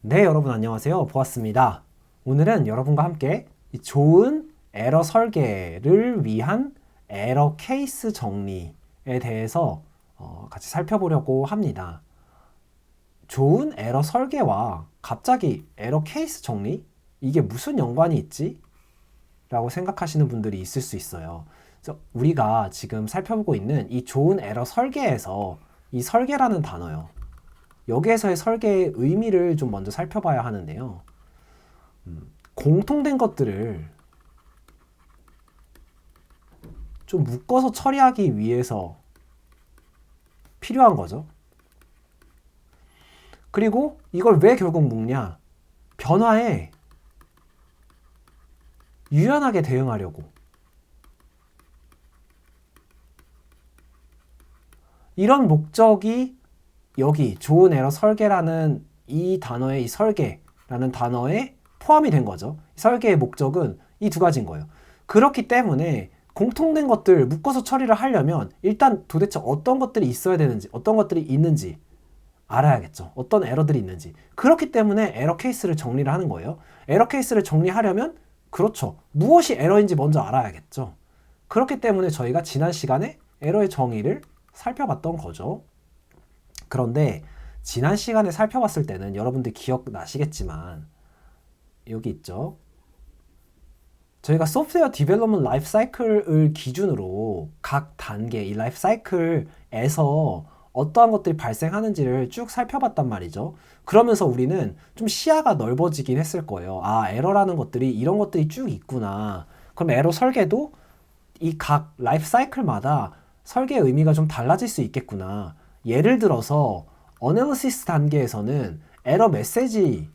네, 여러분 안녕하세요. 보았습니다. 오늘은 여러분과 함께 이 좋은 에러 설계를 위한 에러 케이스 정리에 대해서 같이 살펴보려고 합니다. 좋은 에러 설계와 갑자기 에러 케이스 정리? 이게 무슨 연관이 있지? 라고 생각하시는 분들이 있을 수 있어요. 그래서 우리가 지금 살펴보고 있는 이 좋은 에러 설계에서 이 설계라는 단어요. 여기에서의 설계의 의미를 좀 먼저 살펴봐야 하는데요. 공통된 것들을 좀 묶어서 처리하기 위해서 필요한 거죠. 그리고 이걸 왜 결국 묶냐? 변화에 유연하게 대응하려고. 이런 목적이 여기 좋은 에러 설계라는 이 단어의 이 설계라는 단어에 포함이 된 거죠. 설계의 목적은 이 두 가지인 거예요. 그렇기 때문에 공통된 것들 묶어서 처리를 하려면 일단 도대체 어떤 것들이 있어야 되는지, 어떤 것들이 있는지 알아야겠죠. 어떤 에러들이 있는지. 그렇기 때문에 에러 케이스를 정리를 하는 거예요. 에러 케이스를 정리하려면 그렇죠. 무엇이 에러인지 먼저 알아야겠죠. 그렇기 때문에 저희가 지난 시간에 에러의 정의를 살펴봤던 거죠. 그런데 지난 시간에 살펴봤을 때는 여러분들 기억나시겠지만 여기 있죠. 저희가 소프트웨어 디벨롭먼트 라이프 사이클을 기준으로 각 단계 이 라이프 사이클에서 어떠한 것들이 발생하는지를 쭉 살펴봤단 말이죠. 그러면서 우리는 좀 시야가 넓어지긴 했을 거예요. 아, 에러라는 것들이 이런 것들이 쭉 있구나. 그럼 에러 설계도 이 각 라이프 사이클마다 설계의 의미가 좀 달라질 수 있겠구나. 예를 들어서 어널리시스 단계에서는 에러 메시지를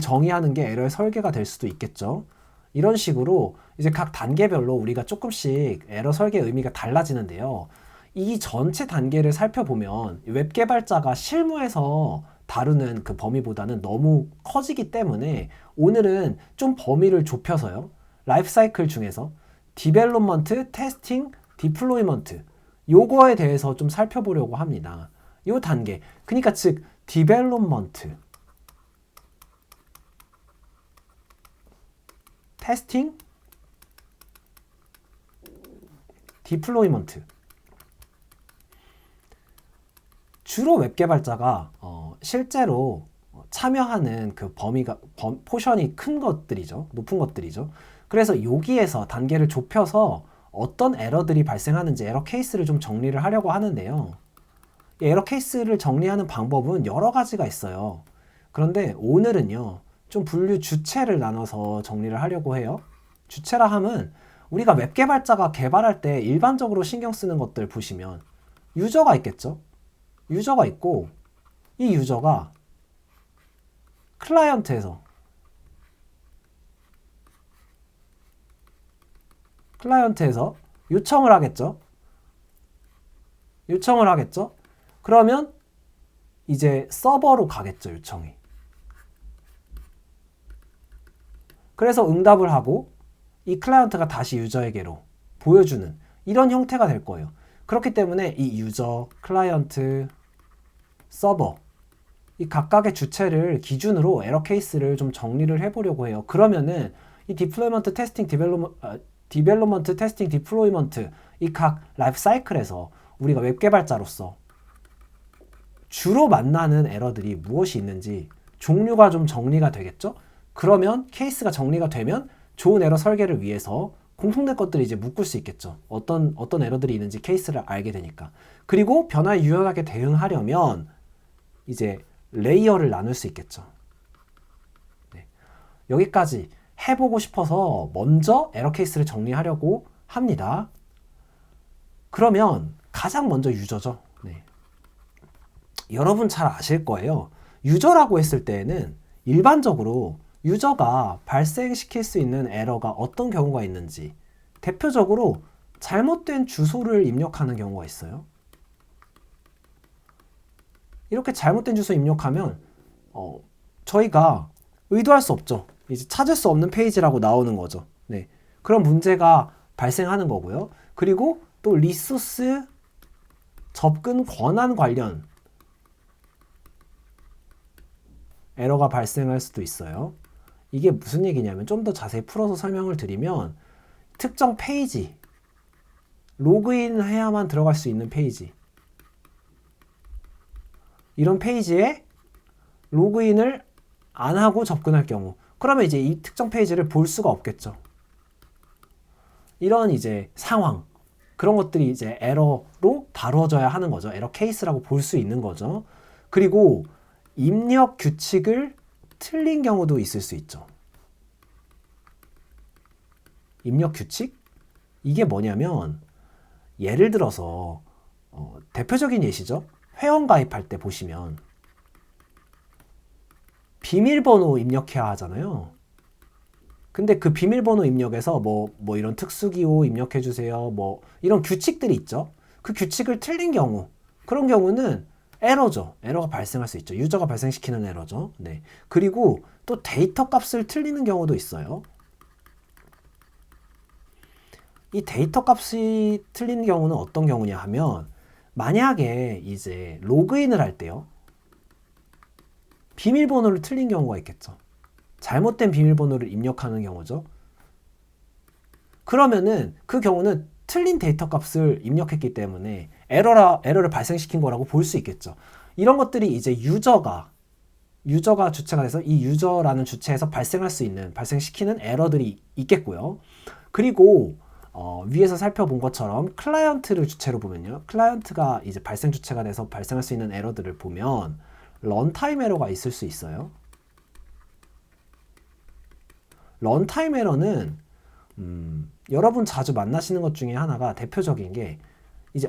정의하는 게 에러의 설계가 될 수도 있겠죠. 이런 식으로 이제 각 단계별로 우리가 조금씩 에러 설계 의미가 달라지는데요. 이 전체 단계를 살펴보면 웹 개발자가 실무에서 다루는 그 범위보다는 너무 커지기 때문에 오늘은 좀 범위를 좁혀서요. 라이프 사이클 중에서 디벨롭먼트, 테스팅, 디플로이먼트 요거에 대해서 좀 살펴보려고 합니다. 요 단계. 그러니까 즉 디벨롭먼트, 테스팅, 디플로이먼트. 주로 웹 개발자가 실제로 참여하는 그 범위가 포션이 큰 것들이죠. 높은 것들이죠. 그래서 여기에서 단계를 좁혀서 어떤 에러들이 발생하는지 에러 케이스를 좀 정리를 하려고 하는데요. 이 에러 케이스를 정리하는 방법은 여러 가지가 있어요. 그런데 오늘은요, 좀 분류 주체를 나눠서 정리를 하려고 해요. 주체라 함은 우리가 웹 개발자가 개발할 때 일반적으로 신경 쓰는 것들 보시면 유저가 있겠죠. 유저가 있고 이 유저가 클라이언트에서 요청을 하겠죠. 요청을 하겠죠. 그러면 이제 서버로 가겠죠, 요청이. 그래서 응답을 하고 이 클라이언트가 다시 유저에게로 보여주는 이런 형태가 될 거예요. 그렇기 때문에 이 유저, 클라이언트, 서버 이 각각의 주체를 기준으로 에러 케이스를 좀 정리를 해보려고 해요. 그러면은 이 디플로이먼트, 테스팅, 디벨롭먼트, 테스팅, 디플로이먼트 이 각 라이프 사이클에서 우리가 웹 개발자로서 주로 만나는 에러들이 무엇이 있는지 종류가 좀 정리가 되겠죠? 그러면 케이스가 정리가 되면 좋은 에러 설계를 위해서 공통된 것들이 이제 묶을 수 있겠죠. 어떤 에러들이 있는지 케이스를 알게 되니까. 그리고 변화에 유연하게 대응하려면 이제 레이어를 나눌 수 있겠죠. 네. 여기까지 해보고 싶어서 먼저 에러 케이스를 정리하려고 합니다. 그러면 가장 먼저 유저죠. 네. 여러분 잘 아실 거예요. 유저라고 했을 때에는 일반적으로 유저가 발생시킬 수 있는 에러가 어떤 경우가 있는지 대표적으로 잘못된 주소를 입력하는 경우가 있어요. 이렇게 잘못된 주소 입력하면 저희가 의도할 수 없죠. 이제 찾을 수 없는 페이지라고 나오는 거죠. 네. 그런 문제가 발생하는 거고요. 그리고 또 리소스 접근 권한 관련 에러가 발생할 수도 있어요. 이게 무슨 얘기냐면 좀 더 자세히 풀어서 설명을 드리면 특정 페이지, 로그인 해야만 들어갈 수 있는 페이지, 이런 페이지에 로그인을 안 하고 접근할 경우, 그러면 이제 이 특정 페이지를 볼 수가 없겠죠. 이런 이제 상황, 그런 것들이 이제 에러로 다뤄져야 하는 거죠. 에러 케이스라고 볼 수 있는 거죠. 그리고 입력 규칙을 틀린 경우도 있을 수 있죠. 입력 규칙? 이게 뭐냐면 예를 들어서 대표적인 예시죠. 회원 가입할 때 보시면 비밀번호 입력해야 하잖아요. 근데 그 비밀번호 입력에서 뭐 이런 특수기호 입력해주세요. 뭐 이런 규칙들이 있죠. 그 규칙을 틀린 경우, 그런 경우는 에러죠. 에러가 발생할 수 있죠. 유저가 발생시키는 에러죠. 네. 그리고 또 데이터 값을 틀리는 경우도 있어요. 이 데이터 값이 틀린 경우는 어떤 경우냐 하면 만약에 이제 로그인을 할 때요. 비밀번호를 틀린 경우가 있겠죠. 잘못된 비밀번호를 입력하는 경우죠. 그러면은 그 경우는 틀린 데이터 값을 입력했기 때문에 에러를 발생시킨 거라고 볼 수 있겠죠. 이런 것들이 이제 유저가 주체가 돼서 이 유저라는 주체에서 발생시키는 에러들이 있겠고요. 그리고 위에서 살펴본 것처럼 클라이언트를 주체로 보면요. 클라이언트가 이제 발생 주체가 돼서 발생할 수 있는 에러들을 보면 런타임 에러가 있을 수 있어요. 런타임 에러는 여러분 자주 만나시는 것 중에 하나가 대표적인 게 이제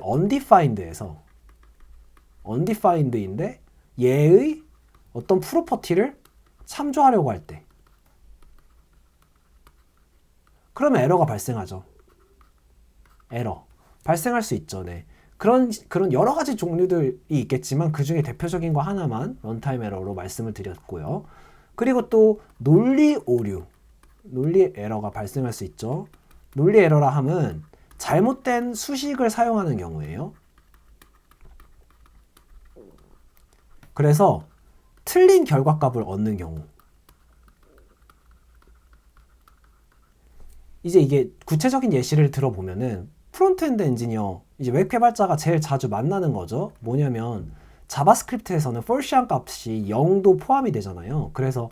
undefined인데 얘의 어떤 프로퍼티를 참조하려고 할 때 그러면 에러가 발생하죠. 에러 발생할 수 있죠. 네. 그런 여러 가지 종류들이 있겠지만 그 중에 대표적인 거 하나만 런타임 에러로 말씀을 드렸고요. 그리고 또 논리 오류, 논리 에러가 발생할 수 있죠. 논리 에러라 함은 잘못된 수식을 사용하는 경우예요. 그래서 틀린 결과값을 얻는 경우. 이제 이게 구체적인 예시를 들어보면은 프론트엔드 엔지니어, 이제 웹 개발자가 제일 자주 만나는 거죠. 뭐냐면 자바스크립트에서는 폴시안 값이 0도 포함이 되잖아요. 그래서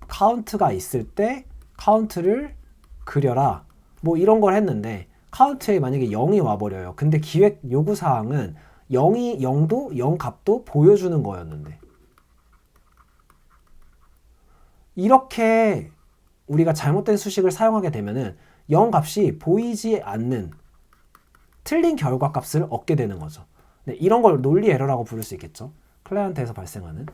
카운트가 있을 때 카운트를 그려라. 뭐 이런 걸 했는데 카운트에 만약에 0이 와버려요. 근데 기획 요구사항은 0도 0 값도 보여주는 거였는데 이렇게 우리가 잘못된 수식을 사용하게 되면은 0 값이 보이지 않는 틀린 결과 값을 얻게 되는 거죠. 네, 이런 걸 논리 에러라고 부를 수 있겠죠. 클라이언트에서 발생하는.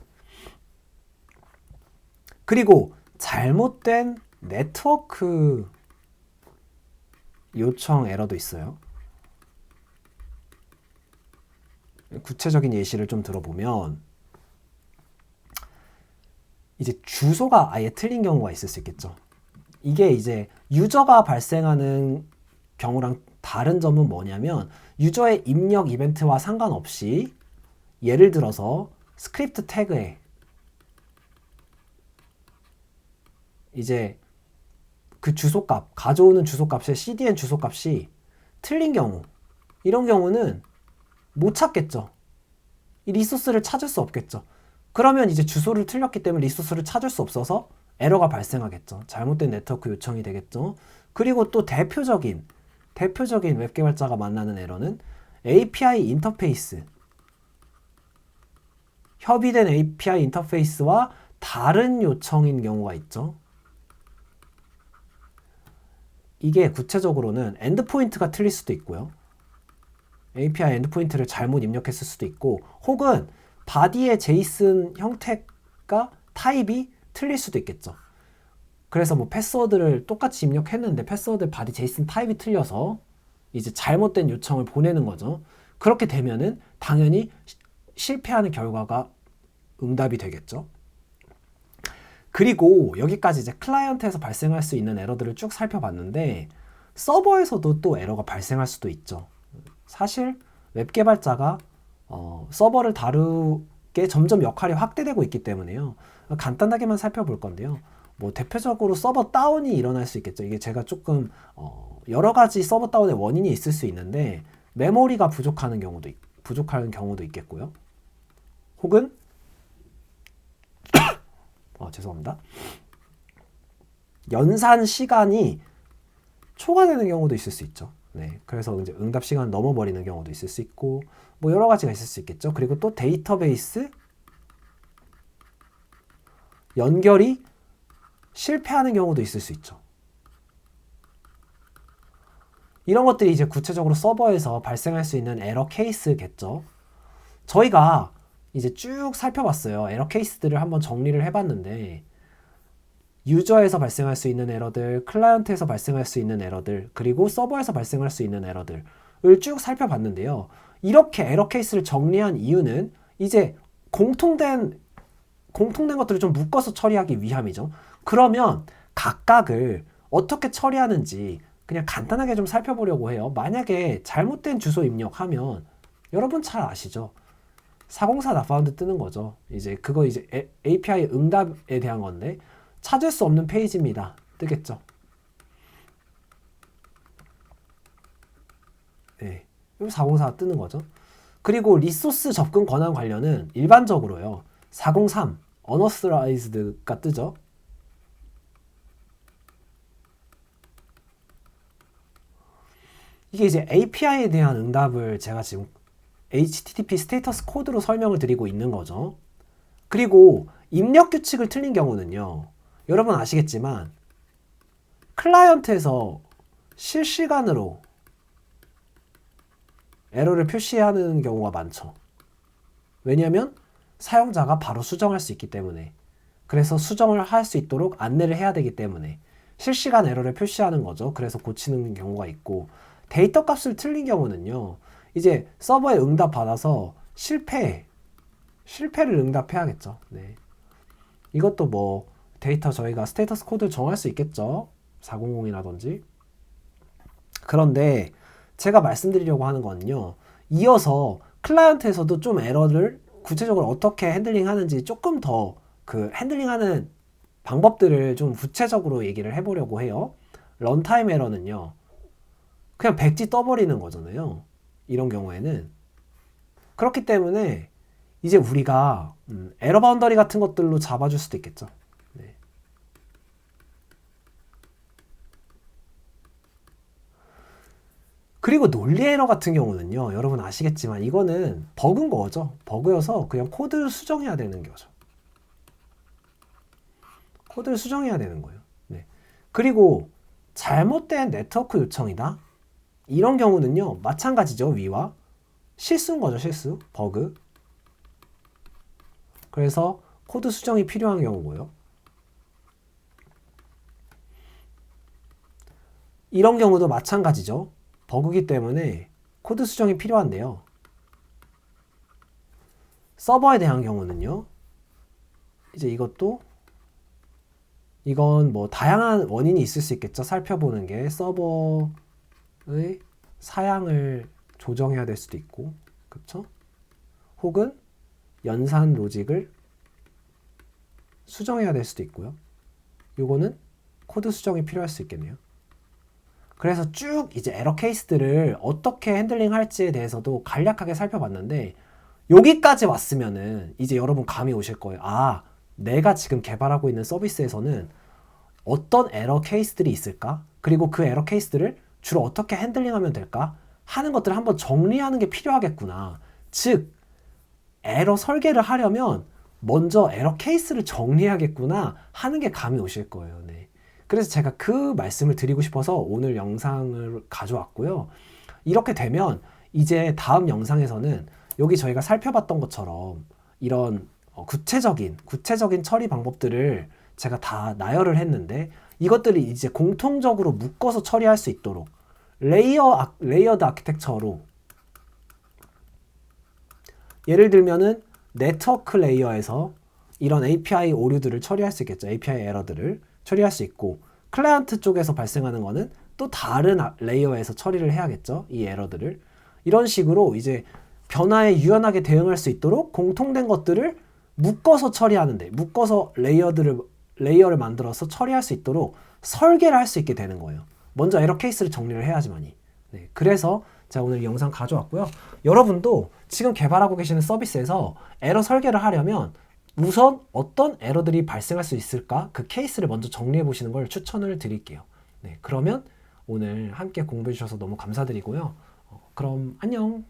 그리고 잘못된 네트워크 요청 에러도 있어요. 구체적인 예시를 좀 들어보면 이제 주소가 아예 틀린 경우가 있을 수 있겠죠. 이게 이제 유저가 발생하는 경우랑 다른 점은 뭐냐면 유저의 입력 이벤트와 상관없이 예를 들어서 스크립트 태그에 이제 그 주소값, 가져오는 주소값의 CDN 주소값이 틀린 경우, 이런 경우는 못 찾겠죠. 이 리소스를 찾을 수 없겠죠. 그러면 이제 주소를 틀렸기 때문에 리소스를 찾을 수 없어서 에러가 발생하겠죠. 잘못된 네트워크 요청이 되겠죠. 그리고 또 대표적인 웹 개발자가 만나는 에러는 API 인터페이스, 협의된 API 인터페이스와 다른 요청인 경우가 있죠. 이게 구체적으로는 엔드포인트가 틀릴 수도 있고요. API 엔드포인트를 잘못 입력했을 수도 있고, 혹은 바디의 제이슨 형태가 타입이 틀릴 수도 있겠죠. 그래서 뭐 패스워드를 똑같이 입력했는데 패스워드 바디 제이슨 타입이 틀려서 이제 잘못된 요청을 보내는 거죠. 그렇게 되면은 당연히 실패하는 결과가 응답이 되겠죠. 그리고 여기까지 이제 클라이언트에서 발생할 수 있는 에러들을 쭉 살펴봤는데 서버에서도 또 에러가 발생할 수도 있죠. 사실 웹 개발자가 서버를 다루기 게 점점 역할이 확대되고 있기 때문에요. 간단하게만 살펴볼 건데요. 뭐 대표적으로 서버 다운이 일어날 수 있겠죠. 이게 제가 조금 여러 가지 서버 다운의 원인이 있을 수 있는데 메모리가 부족한 경우도 있겠고요. 혹은 죄송합니다. 연산 시간이 초과되는 경우도 있을 수 있죠. 네, 그래서 이제 응답 시간 넘어버리는 경우도 있을 수 있고 뭐 여러 가지가 있을 수 있겠죠. 그리고 또 데이터베이스 연결이 실패하는 경우도 있을 수 있죠. 이런 것들이 이제 구체적으로 서버에서 발생할 수 있는 에러 케이스겠죠. 저희가 이제 쭉 살펴봤어요. 에러 케이스들을 한번 정리를 해봤는데 유저에서 발생할 수 있는 에러들, 클라이언트에서 발생할 수 있는 에러들, 그리고 서버에서 발생할 수 있는 에러들을 쭉 살펴봤는데요. 이렇게 에러 케이스를 정리한 이유는 이제 공통된 것들을 좀 묶어서 처리하기 위함이죠. 그러면 각각을 어떻게 처리하는지 그냥 간단하게 좀 살펴보려고 해요. 만약에 잘못된 주소 입력하면 여러분 잘 아시죠? 404 not found 뜨는 거죠. 이제 그거 이제 API 응답에 대한 건데 찾을 수 없는 페이지입니다. 뜨겠죠. 네, 404 뜨는 거죠. 그리고 리소스 접근 권한 관련은 일반적으로요. 403 unauthorized가 뜨죠. 이게 이제 API에 대한 응답을 제가 지금 HTTP 스테이터스 코드로 설명을 드리고 있는 거죠. 그리고 입력 규칙을 틀린 경우는요. 여러분 아시겠지만 클라이언트에서 실시간으로 에러를 표시하는 경우가 많죠. 왜냐하면 사용자가 바로 수정할 수 있기 때문에. 그래서 수정을 할 수 있도록 안내를 해야 되기 때문에 실시간 에러를 표시하는 거죠. 그래서 고치는 경우가 있고 데이터 값을 틀린 경우는요. 이제 서버에 응답 받아서 실패를 응답해야겠죠. 네. 이것도 뭐 데이터 저희가 스테이터스 코드를 정할 수 있겠죠. 400이라든지. 그런데 제가 말씀드리려고 하는 거는요. 이어서 클라이언트에서도 좀 에러를 구체적으로 어떻게 핸들링 하는지 조금 더 그 핸들링하는 방법들을 좀 구체적으로 얘기를 해보려고 해요. 런타임 에러는요. 그냥 백지 떠버리는 거잖아요. 이런 경우에는. 그렇기 때문에 이제 우리가 에러 바운더리 같은 것들로 잡아줄 수도 있겠죠. 네. 그리고 논리 에러 같은 경우는요. 여러분 아시겠지만 이거는 버그인 거죠. 버그여서 그냥 코드를 수정해야 되는 거죠. 코드를 수정해야 되는 거예요. 네. 그리고 잘못된 네트워크 요청이다. 이런 경우는요. 마찬가지죠. 위와 실수인 거죠. 실수. 버그. 그래서 코드 수정이 필요한 경우고요. 이런 경우도 마찬가지죠. 버그기 때문에 코드 수정이 필요한데요. 서버에 대한 경우는요. 이제 이건 뭐 다양한 원인이 있을 수 있겠죠. 살펴보는 게 서버의 사양을 조정해야 될 수도 있고, 그렇죠? 혹은 연산 로직을 수정해야 될 수도 있고요. 요거는 코드 수정이 필요할 수 있겠네요. 그래서 쭉 이제 에러 케이스들을 어떻게 핸들링 할지에 대해서도 간략하게 살펴봤는데 여기까지 왔으면은 이제 여러분 감이 오실 거예요. 아, 내가 지금 개발하고 있는 서비스에서는 어떤 에러 케이스들이 있을까? 그리고 그 에러 케이스들을 주로 어떻게 핸들링하면 될까? 하는 것들을 한번 정리하는 게 필요하겠구나. 즉, 에러 설계를 하려면 먼저 에러 케이스를 정리해야겠구나 하는 게 감이 오실 거예요. 네. 그래서 제가 그 말씀을 드리고 싶어서 오늘 영상을 가져왔고요. 이렇게 되면 이제 다음 영상에서는 여기 저희가 살펴봤던 것처럼 이런 구체적인 처리 방법들을 제가 다 나열을 했는데 이것들이 이제 공통적으로 묶어서 처리할 수 있도록 레이어드 아키텍처로 예를 들면은 네트워크 레이어에서 이런 API 오류들을 처리할 수 있겠죠. API 에러들을 처리할 수 있고 클라이언트 쪽에서 발생하는 거는 또 다른 레이어에서 처리를 해야겠죠. 이 에러들을. 이런 식으로 이제 변화에 유연하게 대응할 수 있도록 공통된 것들을 묶어서 처리하는데, 묶어서 레이어를 만들어서 처리할 수 있도록 설계를 할 수 있게 되는 거예요. 먼저 에러 케이스를 정리를 해야지만이. 네, 그래서 제가 오늘 이 영상 가져왔고요. 여러분도 지금 개발하고 계시는 서비스에서 에러 설계를 하려면 우선 어떤 에러들이 발생할 수 있을까? 그 케이스를 먼저 정리해 보시는 걸 추천을 드릴게요. 네, 그러면 오늘 함께 공부해 주셔서 너무 감사드리고요. 그럼 안녕.